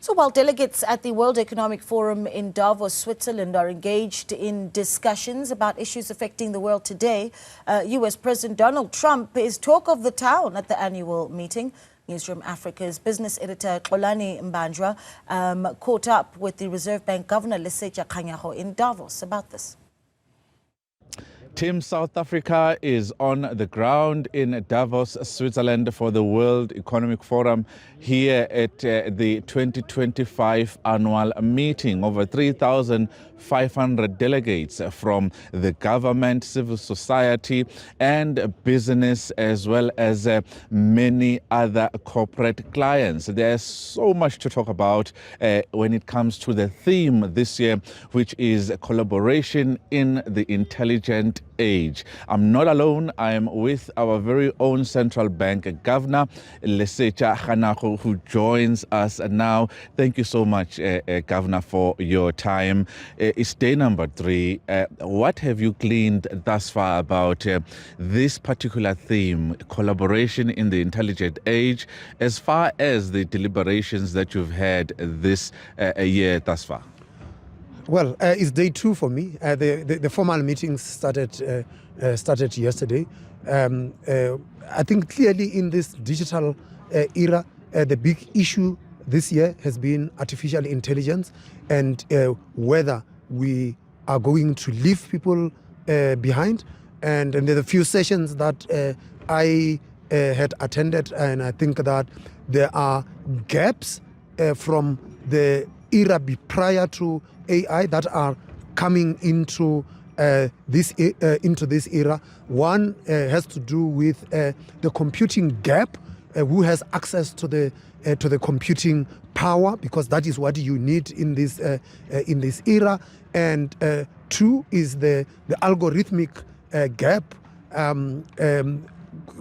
So while delegates at the World Economic Forum in Davos, Switzerland are engaged in discussions about issues affecting the world today, US President Donald Trump is talk of the town at the annual meeting. Newzroom Africa's business editor Xolani Mbanjwa caught up with the Reserve Bank Governor Lesetja Kganyago in Davos about this. Team South Africa is on the ground in Davos, Switzerland for the World Economic Forum here at the 2025 annual meeting. Over 3,500 delegates from the government, civil society and business, as well as many other corporate clients. There's so much to talk about when it comes to the theme this year, which is collaboration in the intelligent age. I'm not alone. I am with our very own central bank governor, Lesetja Kganyago, who joins us now. Thank you so much, Governor, for your time. It's day number 3. What have you gleaned thus far about this particular theme, collaboration in the intelligent age, as far as the deliberations that you've had this year thus far? Well, it's day 2 for me. The formal meetings started yesterday. I think clearly in this digital era, the big issue this year has been artificial intelligence and whether we are going to leave people behind. And there are a few sessions that I had attended, and I think that there are gaps from the era prior to AI that are coming into this era. One has to do with the computing gap. Who has access to the computing power, because that is what you need in this era. And 2 is the algorithmic gap.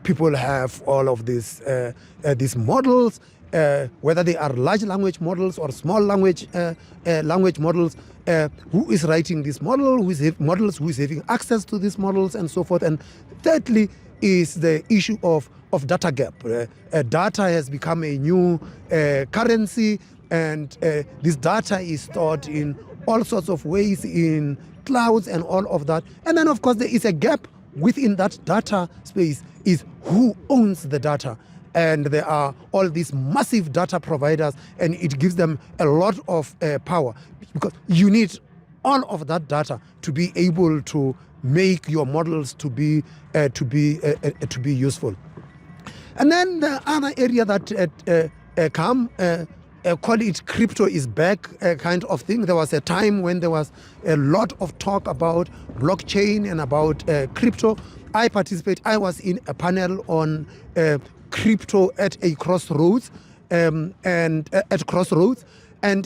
People have all of these models. Whether they are large language models or small language models, who is writing this model, who is having access to these models, and so forth. And thirdly is the issue of data gap. Data has become a new currency, and this data is stored in all sorts of ways, in clouds and all of that. And then, of course, there is a gap within that data space, is who owns the data. And there are all these massive data providers, and it gives them a lot of power, because you need all of that data to be able to make your models to be useful. And then the other area that call it crypto is back kind of thing. There was a time when there was a lot of talk about blockchain and about crypto. I was in a panel on crypto at a crossroads, and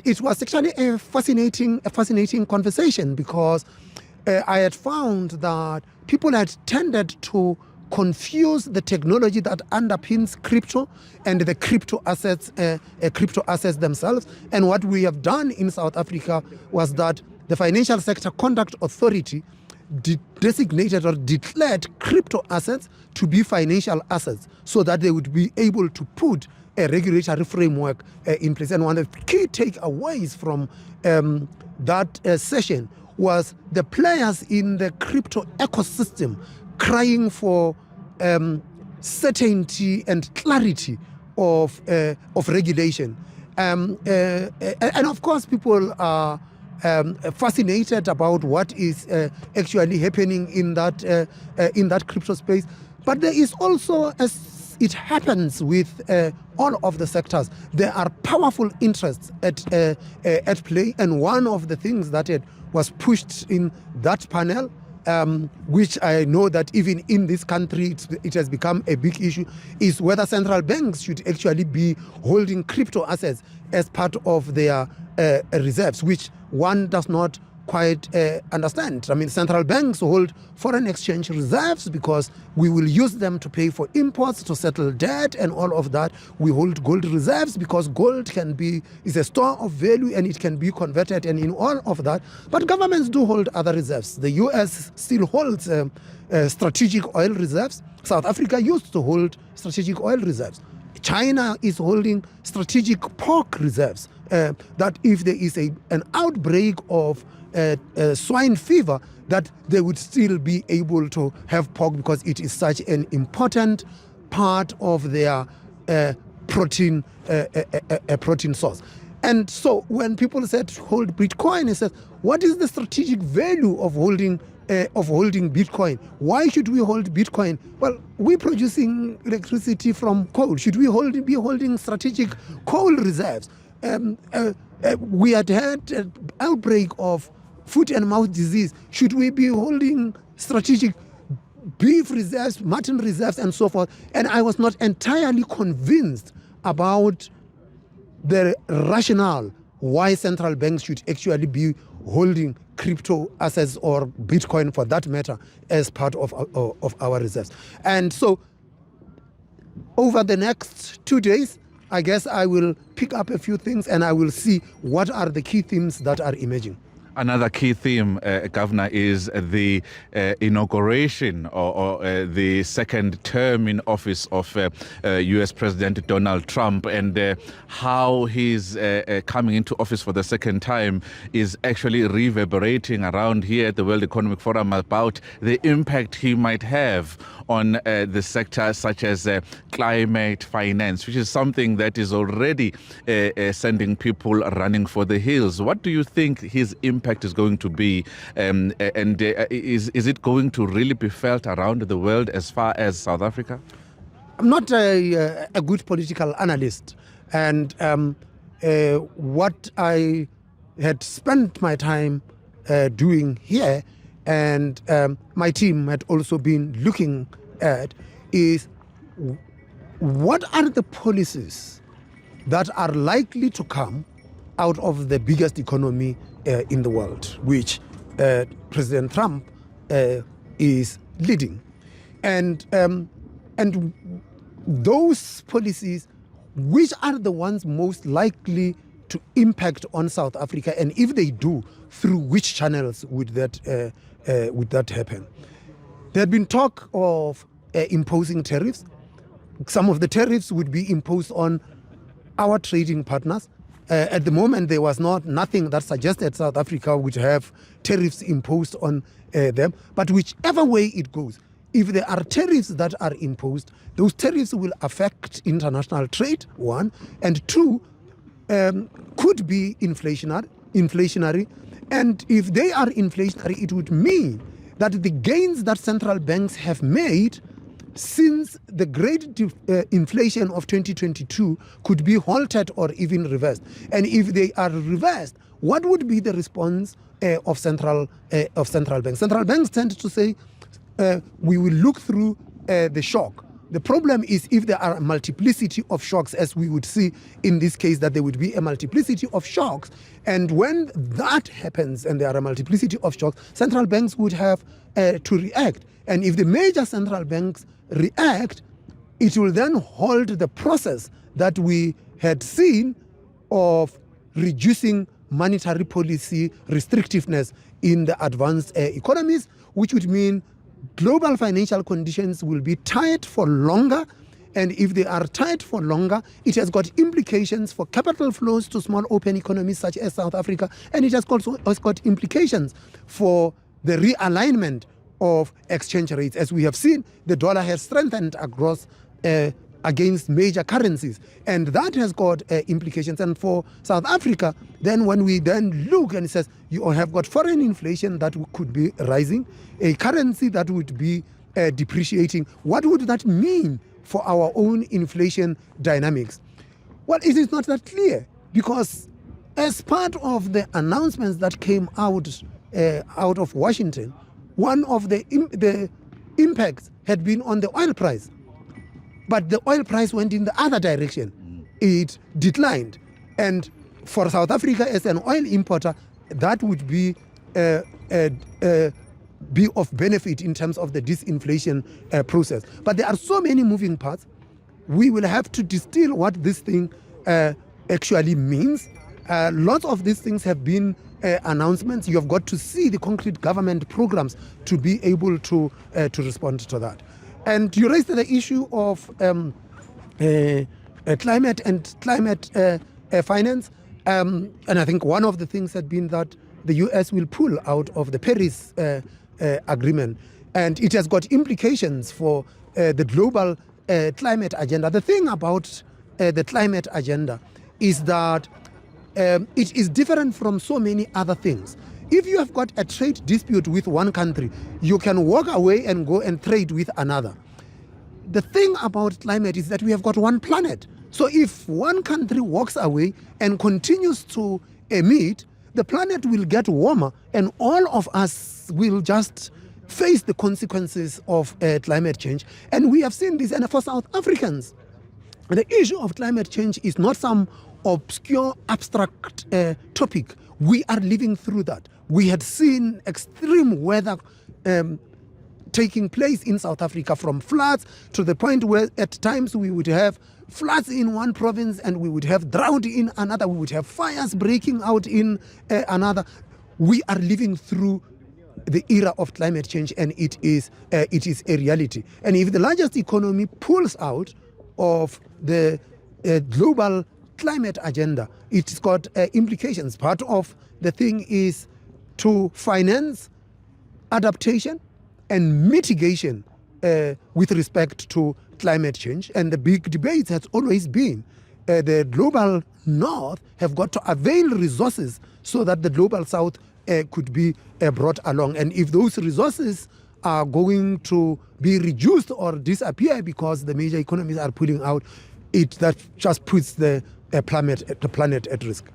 it was actually a fascinating conversation, because I had found that people had tended to confuse the technology that underpins crypto and the crypto assets themselves. And what we have done in South Africa was that the Financial Sector Conduct Authority designated or declared crypto assets to be financial assets, so that they would be able to put a regulatory framework in place. And one of the key takeaways from that session was the players in the crypto ecosystem crying for certainty and clarity of regulation. And of course, people are fascinated about what is actually happening in that crypto space. But there is also, as it happens with all of the sectors, there are powerful interests at play. And one of the things that was pushed in that panel, which I know that even in this country it has become a big issue, is whether central banks should actually be holding crypto assets as part of their reserves, which one does not quite understand. I mean, central banks hold foreign exchange reserves because we will use them to pay for imports, to settle debt and all of that. We hold gold reserves because gold is a store of value and it can be converted, and in all of that. But governments do hold other reserves. The US still holds strategic oil reserves. South Africa used to hold strategic oil reserves. China is holding strategic pork reserves, that if there is an outbreak of swine fever, that they would still be able to have pork because it is such an important part of their protein source. And so when people said hold Bitcoin, it says, what is the strategic value of holding Bitcoin? Why should we hold Bitcoin? Well, we're producing electricity from coal. Should we be holding strategic coal reserves? We had an outbreak of foot and mouth disease. Should we be holding strategic beef reserves, mutton reserves, and so forth? And I was not entirely convinced about the rationale why central banks should actually be holding crypto assets or Bitcoin, for that matter, as part of our reserves. And so over the next 2 days, I guess I will pick up a few things and I will see what are the key themes that are emerging. Another key theme, Governor, is the inauguration or the second term in office of U.S. President Donald Trump, and how his coming into office for the second time is actually reverberating around here at the World Economic Forum about the impact he might have on the sector such as climate finance, which is something that is already sending people running for the hills. What do you think his impact is going to be, and is it going to really be felt around the world as far as South Africa? I'm not a good political analyst, and what I had spent my time doing here, and my team had also been looking at, is what are the policies that are likely to come out of the biggest economy in the world, which President Trump is leading, and those policies, which are the ones most likely to impact on South Africa, and if they do, through which channels would that happen? There had been talk of imposing tariffs. Some of the tariffs would be imposed on our trading partners. At the moment, there was nothing that suggested South Africa would have tariffs imposed on them. But whichever way it goes, if there are tariffs that are imposed, those tariffs will affect international trade, one, and two, could be inflationary. And if they are inflationary, it would mean that the gains that central banks have made since the great inflation of 2022 could be halted or even reversed. And if they are reversed, what would be the response of central banks? Central banks tend to say, we will look through the shock. The problem is if there are a multiplicity of shocks, as we would see in this case, that there would be a multiplicity of shocks. And when that happens and there are a multiplicity of shocks, central banks would have to react. And if the major central banks react, it will then hold the process that we had seen of reducing monetary policy restrictiveness in the advanced economies, which would mean global financial conditions will be tight for longer. And if they are tight for longer, it has got implications for capital flows to small open economies such as South Africa. And it has got implications for the realignment of exchange rates. As we have seen, the dollar has strengthened across against major currencies, and that has got implications. And for South Africa, then when we then look and it says you have got foreign inflation that could be rising, a currency that would be depreciating, what would that mean for our own inflation dynamics? Well, it is not that clear, because as part of the announcements that came out of Washington, one of the impacts had been on the oil price. But the oil price went in the other direction. It declined. And for South Africa as an oil importer, that would be of benefit in terms of the disinflation process. But there are so many moving parts. We will have to distill what this thing actually means. Lots of these things have been announcements. You have got to see the concrete government programs to be able to respond to that. And you raised the issue of climate and climate finance. And I think one of the things has been that the US will pull out of the Paris agreement. And it has got implications for the global climate agenda. The thing about the climate agenda is that it is different from so many other things. If you have got a trade dispute with one country, you can walk away and go and trade with another. The thing about climate is that we have got one planet. So if one country walks away and continues to emit, the planet will get warmer and all of us will just face the consequences of climate change. And we have seen this. And for South Africans, the issue of climate change is not some obscure, abstract topic. We are living through that. We had seen extreme weather taking place in South Africa, from floods to the point where at times we would have floods in one province and we would have drought in another. We would have fires breaking out in another. We are living through the era of climate change, and it is a reality. And if the largest economy pulls out of the global climate agenda, it's got implications. Part of the thing is to finance adaptation and mitigation with respect to climate change. And the big debate has always been the global north have got to avail resources so that the global south could be brought along. And if those resources are going to be reduced or disappear because the major economies are pulling out, that just puts the planet at risk.